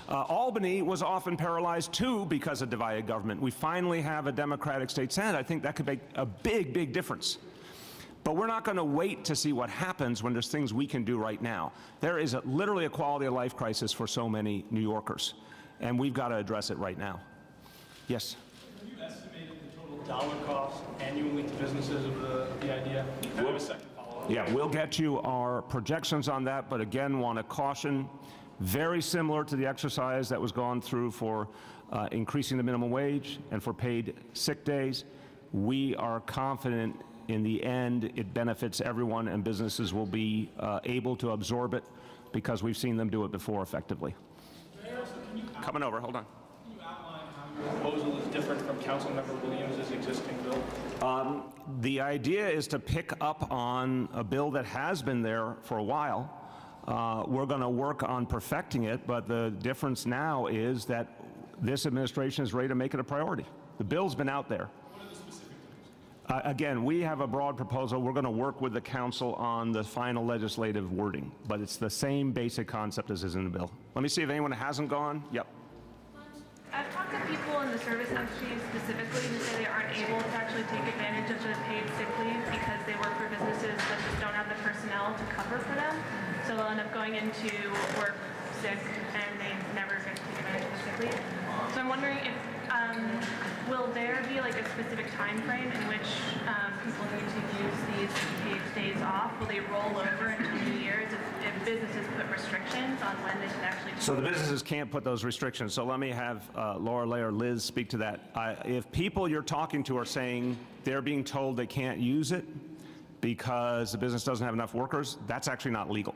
Albany was often paralyzed too because of divided government. We finally have a Democratic state Senate. I think that could make a big, big difference. But we're not going to wait to see what happens when there's things we can do right now. There is literally a quality of life crisis for so many New Yorkers, and we've got to address it right now. Yes? Have you estimated the total dollar cost annually to businesses of the idea? I have a second follow-up. Yeah, we'll get you our projections on that, but again, want to caution, very similar to the exercise that was gone through for increasing the minimum wage and for paid sick days. We are confident in the end it benefits everyone and businesses will be able to absorb it because we've seen them do it before effectively. Coming over, hold on. Can you outline how your proposal is different from Councilmember Williams' existing bill? The idea is to pick up on a bill that has been there for a while. We're going to work on perfecting it, but the difference now is that this administration is ready to make it a priority. The bill's been out there. What are the specific things? Again, we have a broad proposal. We're going to work with the council on the final legislative wording, but it's the same basic concept as is in the bill. Let me see if anyone hasn't gone. Yep. I've talked to people in the service industry specifically who say they aren't able to actually take advantage of the paid sick leave because they work for businesses that just don't have the personnel to cover for them. So they'll end up going into work sick and they never get to take advantage of the sick leave. So I'm wondering if, will there be like a specific time frame in which people need to use these paid days off? Will they roll over into New Year's if businesses put restrictions on when they can actually? So the businesses can't put those restrictions. So let me have Laura Lay or Liz speak to that. If people you're talking to are saying they're being told they can't use it because the business doesn't have enough workers, that's actually not legal.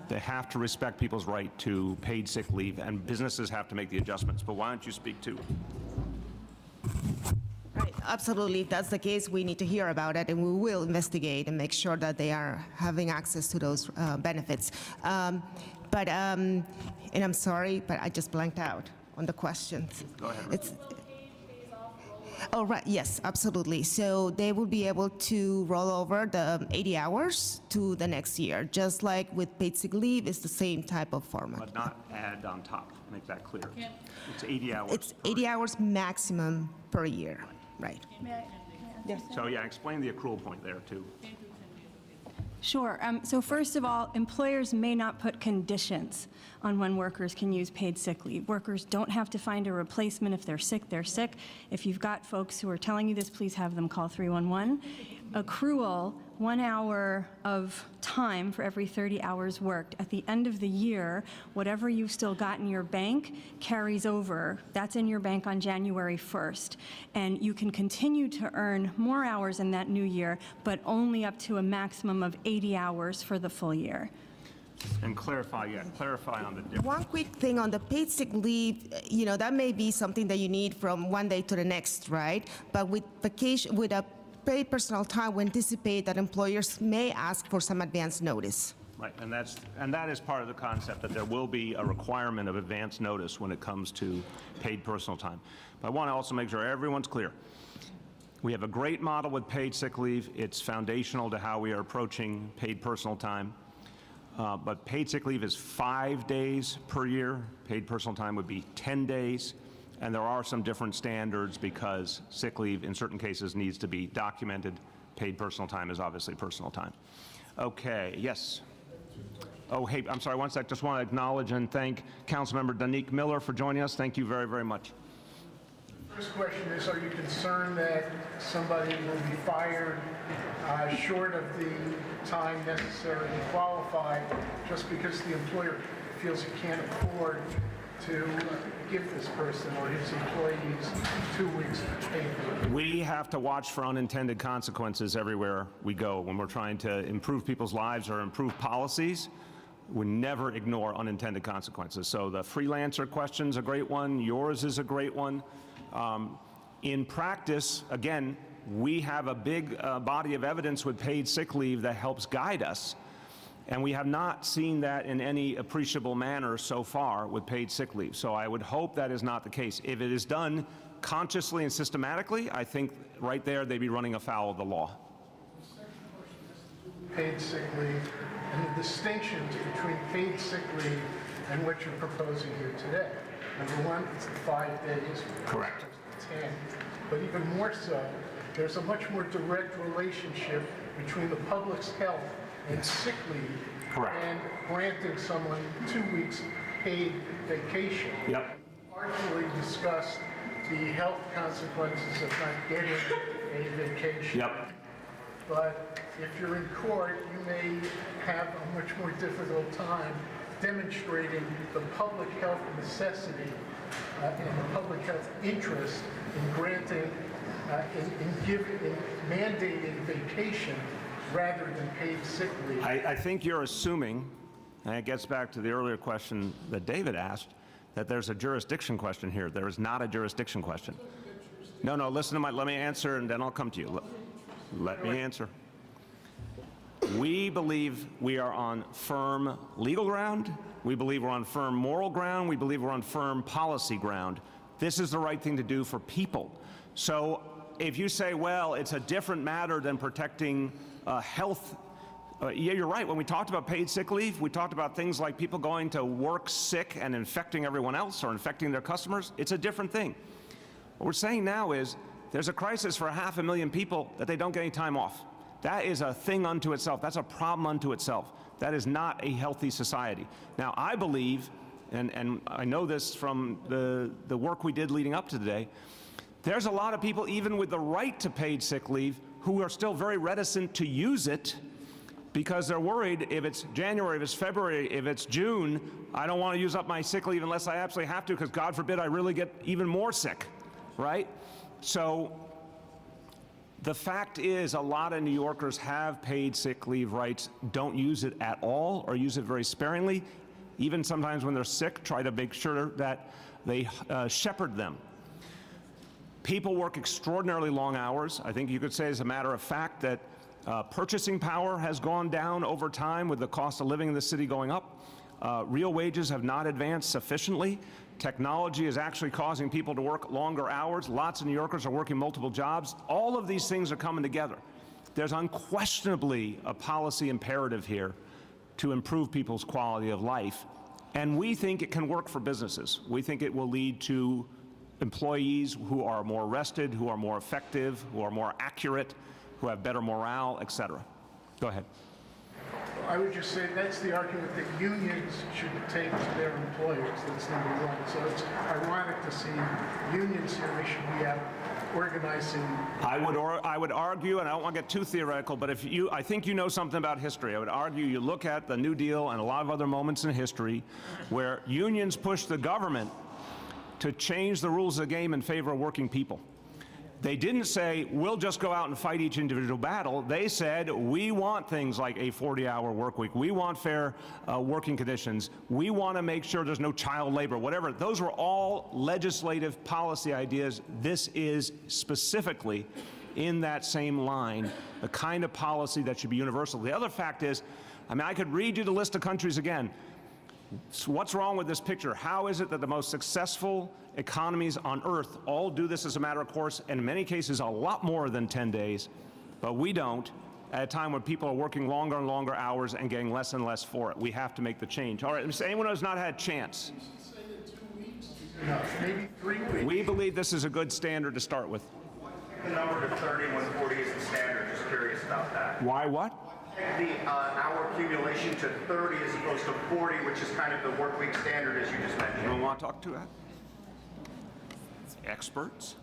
They have to respect people's right to paid sick leave, and businesses have to make the adjustments. But why don't you speak to? Right, absolutely. If that's the case, we need to hear about it, and we will investigate and make sure that they are having access to those benefits. And I'm sorry, but I just blanked out on the questions. Go ahead. Oh, right, yes, absolutely. So they will be able to roll over the 80 hours to the next year, just like with paid sick leave, it's the same type of format. But not add on top, make that clear. It's 80 hours. It's 80 hours maximum per year, right? Yes. So yeah, explain the accrual point there too. Sure. So first of all, employers may not put conditions on when workers can use paid sick leave. Workers don't have to find a replacement. If they're sick, they're sick. If you've got folks who are telling you this, please have them call 311. Accrual, 1 hour of time for every 30 hours worked. At the end of the year, whatever you've still got in your bank carries over. That's in your bank on January 1st. And you can continue to earn more hours in that new year, but only up to a maximum of 80 hours for the full year. And clarify on the difference. One quick thing on the paid sick leave, you know, that may be something that you need from one day to the next, right? But with vacation, with a paid personal time, we anticipate that employers may ask for some advance notice. Right, and that is part of the concept that there will be a requirement of advance notice when it comes to paid personal time. But I want to also make sure everyone's clear. We have a great model with paid sick leave. It's foundational to how we are approaching paid personal time. But paid sick leave is 5 days per year. Paid personal time would be 10 days. And there are some different standards because sick leave in certain cases needs to be documented. Paid personal time is obviously personal time. Okay, yes. Oh, hey, I'm sorry, one sec. Just want to acknowledge and thank Councilmember Danique Miller for joining us. Thank you very, very much. First question is, are you concerned that somebody will be fired short of the time necessary to qualify just because the employer feels he can't afford to give this person or his employees 2 weeks paid leave? We have to watch for unintended consequences everywhere we go when we're trying to improve people's lives or improve policies. We never ignore unintended consequences. So the freelancer question's a great one. Yours is a great one. In practice, again, we have a big body of evidence with paid sick leave that helps guide us. And we have not seen that in any appreciable manner so far with paid sick leave. So I would hope that is not the case. If it is done consciously and systematically, I think right there they'd be running afoul of the law. Paid sick leave and the distinctions between paid sick leave and what you're proposing here today. Number one, it's the 5 days. Correct. 10. But even more so, there's a much more direct relationship between the public's health and sick leave and granting someone 2 weeks paid vacation. Yep. Partially discussed the health consequences of not getting a vacation. Yep. But if you're in court, you may have a much more difficult time demonstrating the public health necessity and the public health interest in granting, in mandating vacation rather than paid sick leave. I think you're assuming, and it gets back to the earlier question that David asked, that there's a jurisdiction question here. There is not a jurisdiction question. No, listen to let me answer and then I'll come to you. Let me answer. We believe we are on firm legal ground. We believe we're on firm moral ground. We believe we're on firm policy ground. This is the right thing to do for people. So if you say, well, it's a different matter than protecting health, yeah, you're right. When we talked about paid sick leave, we talked about things like people going to work sick and infecting everyone else or infecting their customers. It's a different thing. What we're saying now is there's a crisis for 500,000 people that they don't get any time off. That is a thing unto itself. That's a problem unto itself. That is not a healthy society. Now, I believe, and I know this from the work we did leading up to today, there's a lot of people, even with the right to paid sick leave, who are still very reticent to use it because they're worried if it's January, if it's February, if it's June, I don't want to use up my sick leave unless I absolutely have to because God forbid I really get even more sick, right? So the fact is a lot of New Yorkers have paid sick leave rights, don't use it at all or use it very sparingly. Even sometimes when they're sick, try to make sure that they shepherd them. People work extraordinarily long hours. I think you could say as a matter of fact that purchasing power has gone down over time with the cost of living in the city going up. Real wages have not advanced sufficiently. Technology is actually causing people to work longer hours. Lots of New Yorkers are working multiple jobs. All of these things are coming together. There's unquestionably a policy imperative here to improve people's quality of life. And we think it can work for businesses. We think it will lead to employees who are more rested, who are more effective, who are more accurate, who have better morale, et cetera. Go ahead. I would just say that's the argument that unions should take to their employers. That's number one. So it's ironic to see unions here. We should be out organizing. I would argue, and I don't want to get too theoretical, but I think you know something about history. I would argue you look at the New Deal and a lot of other moments in history where unions pushed the government to change the rules of the game in favor of working people. They didn't say, we'll just go out and fight each individual battle. They said, we want things like a 40-hour work week. We want fair working conditions. We want to make sure there's no child labor, whatever. Those were all legislative policy ideas. This is specifically in that same line, the kind of policy that should be universal. The other fact is, I mean, I could read you the list of countries again. So what's wrong with this picture? How is it that the most successful economies on earth all do this as a matter of course, and in many cases a lot more than 10 days, but we don't, at a time when people are working longer and longer hours and getting less and less for it? We have to make the change. All right, anyone who's not had a chance? Maybe 3 weeks. We believe this is a good standard to start with. The number to 30 when 40 is the standard. Just curious about that. Why what? The hour accumulation to 30 as opposed to 40, which is kind of the work week standard, as you just mentioned. You don't want to talk to that? Experts?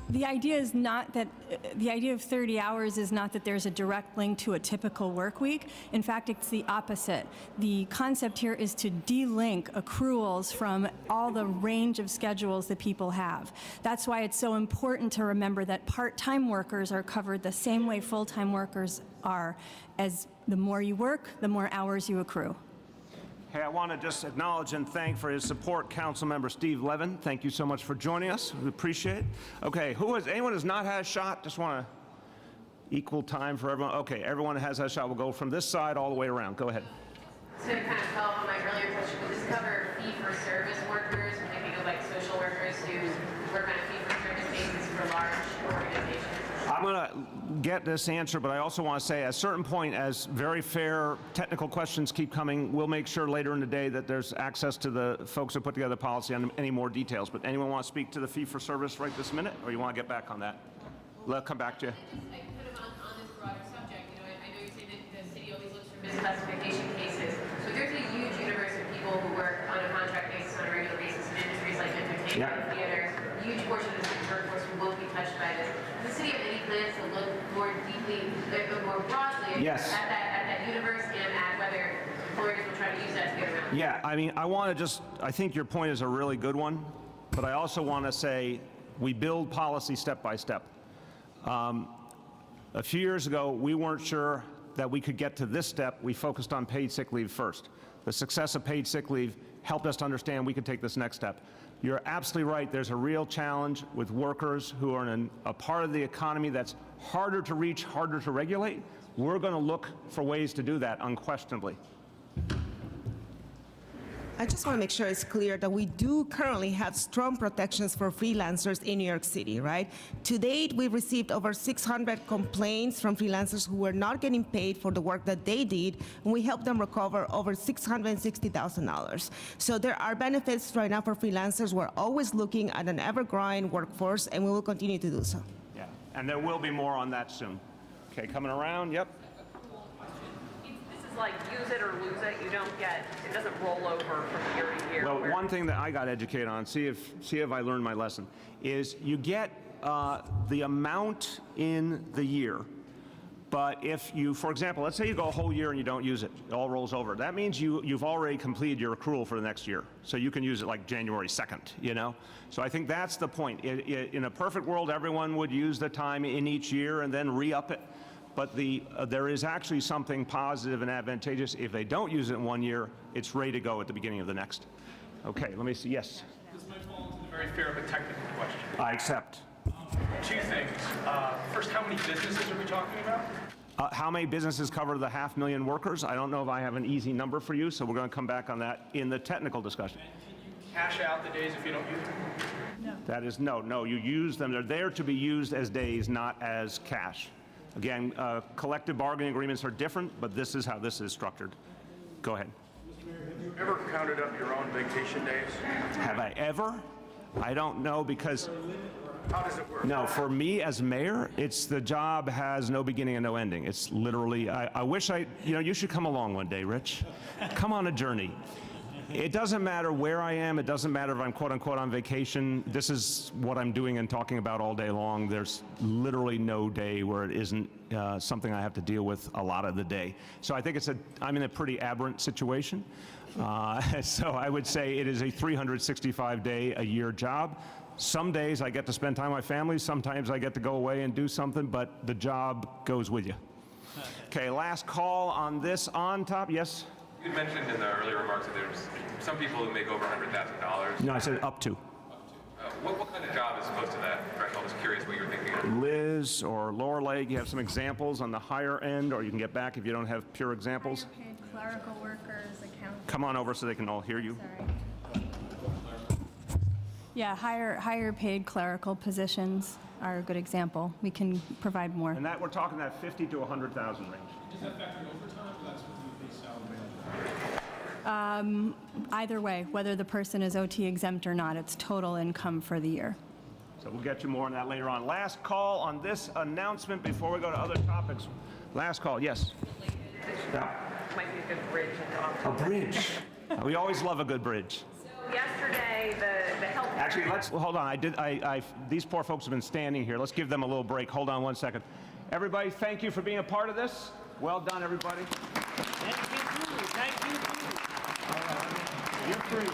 The idea is not that, the idea of 30 hours is not that there's a direct link to a typical work week. In fact, it's the opposite. The concept here is to de-link accruals from all the range of schedules that people have. That's why it's so important to remember that part-time workers are covered the same way full-time workers are, as the more you work, the more hours you accrue. Hey, I want to just acknowledge and thank for his support, Councilmember Steve Levin. Thank you so much for joining us. We appreciate it. Okay, anyone who's not had a shot? Just want to equal time for everyone. Okay, everyone has had a shot. We'll go from this side all the way around. Go ahead. So to kind of follow up on my earlier question, would this cover fee-for-service workers, when they think of like social workers who work on a fee-for-service basis for large organizations? I'm going to get this answer, but I also want to say at a certain point, as very fair technical questions keep coming, we'll make sure later in the day that there's access to the folks who put together the policy on any more details. But anyone want to speak to the fee-for-service right this minute, or you want to get back on that? Let's come back to you. Like, kind of on this broader subject, you know, I know you're saying that the city always looks for misclassification cases, but there's a huge universe of people who work on a contract basis, on a regular basis in industries like entertainment, theater, a huge portion of the city's workforce who won't be touched by this. Does the city have any plans to look more deeply, more broadly at that universe and at whether employers will try to use that to get around? Yeah, I mean, I think your point is a really good one, but I also want to say we build policy step by step. A few years ago, we weren't sure that we could get to this step. We focused on paid sick leave first. The success of paid sick leave helped us to understand we could take this next step. You're absolutely right. There's a real challenge with workers who are in a part of the economy that's harder to reach, harder to regulate. We're going to look for ways to do that, unquestionably. I just want to make sure it's clear that we do currently have strong protections for freelancers in New York City, right? To date, we've received over 600 complaints from freelancers who were not getting paid for the work that they did, and we helped them recover over $660,000. So there are benefits right now for freelancers. We're always looking at an ever-growing workforce, and we will continue to do so. Yeah, and there will be more on that soon. Okay, coming around, yep. Like use it or lose it. You don't get, it doesn't roll over from year to year. Well, one thing that I got educated on, see if I learned my lesson, is you get the amount in the year, but if you, for example, let's say you go a whole year and you don't use it, it all rolls over. That means you've already completed your accrual for the next year, so you can use it like January 2nd, you know? So I think that's the point. In a perfect world, everyone would use the time in each year and then re-up it. But there is actually something positive and advantageous. If they don't use it in 1 year, it's ready to go at the beginning of the next. Okay, let me see. Yes? This might fall into a very fair but technical question. I accept. Two things. First, how many businesses are we talking about? How many businesses cover the 500,000 workers? I don't know if I have an easy number for you, so we're going to come back on that in the technical discussion. And can you cash out the days if you don't use them? No. That is no, you use them. They're there to be used as days, not as cash. Again, collective bargaining agreements are different, but this is how this is structured. Go ahead. Have you ever counted up your own vacation days? Have I ever? I don't know, because how does it work? No, for me as mayor, the job has no beginning and no ending. It's literally, I wish you should come along one day, Rich. Come on a journey. It doesn't matter where I am. It doesn't matter if I'm quote unquote on vacation. This is what I'm doing and talking about all day long. There's literally no day where it isn't something I have to deal with a lot of the day. So I think I'm in a pretty aberrant situation. So I would say it is a 365-day-a-year job. Some days I get to spend time with my family. Sometimes I get to go away and do something, but the job goes with you. Okay, last call on this on top. Yes? You mentioned in the earlier remarks that there's some people who make over $100,000. No, I said up to. What kind of job is close to that threshold? Just curious what you're thinking of. Liz or Lower Lake, you have some examples on the higher end, or you can get back if you don't have pure examples. Higher paid clerical workers, accountants. Come on over so they can all hear you. Sorry. Yeah, higher paid clerical positions are a good example. We can provide more. And that we're talking that 50 to 100,000 range. Does that factor overtime, or that's what the base salary? Either way, whether the person is OT exempt or not, it's total income for the year. So we'll get you more on that later on. Last call on this announcement before we go to other topics. Last call, yes. Yeah. Might be a good bridge into a bridge. We always love a good bridge. So yesterday, the health. Actually, let's hold on. These poor folks have been standing here. Let's give them a little break. Hold on one second. Everybody, thank you for being a part of this. Well done, everybody. Thank you. Thank you. You're free.